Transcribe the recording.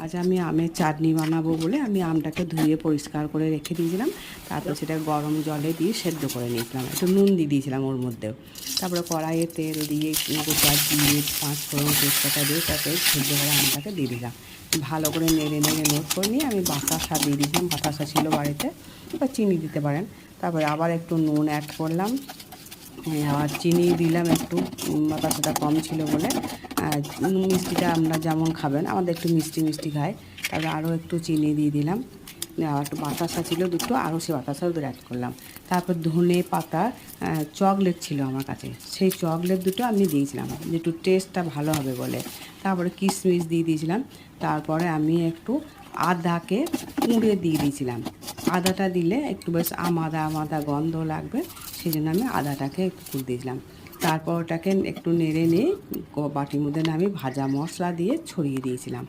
আজ আমি আমের চাটনি বানাবো বলে আমি আমটাকে ধুয়ে পরিষ্কার করে রেখে দিয়েছিলাম। তারপর সেটা গরম জলে দিয়ে সেদ্ধ করে নিয়েছিলাম, একটু নুন দিয়ে দিয়েছিলাম ওর মধ্যেও। তারপরে কড়াইয়ে তেল দিয়ে গোটা দিয়ে 5 ফোড়ন তেজপাতা দিয়ে তারপরে সেদ্ধ করে আমটাকে দিয়ে দিলাম। ভালো করে নেড়ে নেড়ে নোট করে নিয়ে আমি বাতাসা দিয়ে দিয়েছিলাম, বাতাসা ছিল বাড়িতে, বা চিনি দিতে পারেন। তারপরে আবার একটু নুন অ্যাড করলাম, আর চিনি দিলাম একটু, বাতাসাটা কম ছিল বলে। মিষ্টিটা আপনারা যেমন খাবেন, আমাদের একটু মিষ্টি মিষ্টি খায়। তারপরে আরও একটু চিনি দিয়ে দিলাম, আর একটু বাতাসা ছিল দুটো, আরও সেই বাতাসা ওদের অ্যাড করলাম। তারপর ধনে পাতা চকলেট ছিল আমার কাছে, সেই চকলেট দুটো আমি দিয়েছিলাম যে একটু টেস্টটা ভালো হবে বলে। তারপরে কিশমিশ দিয়ে দিয়েছিলাম। তারপরে আমি একটু আদাকে কুঁড়ে দিয়ে দিয়েছিলাম। আদাটা দিলে একটু বেশ আমাদা আমাদা গন্ধ লাগবে, সেই জন্য আমি আদাটাকে একটু কুড়ে দিয়েছিলাম। তারপর ওটাকে একটু নেড়ে নিয়ে বাটির মধ্যে আমি ভাজা মশলা দিয়ে ছড়িয়ে দিয়েছিলাম।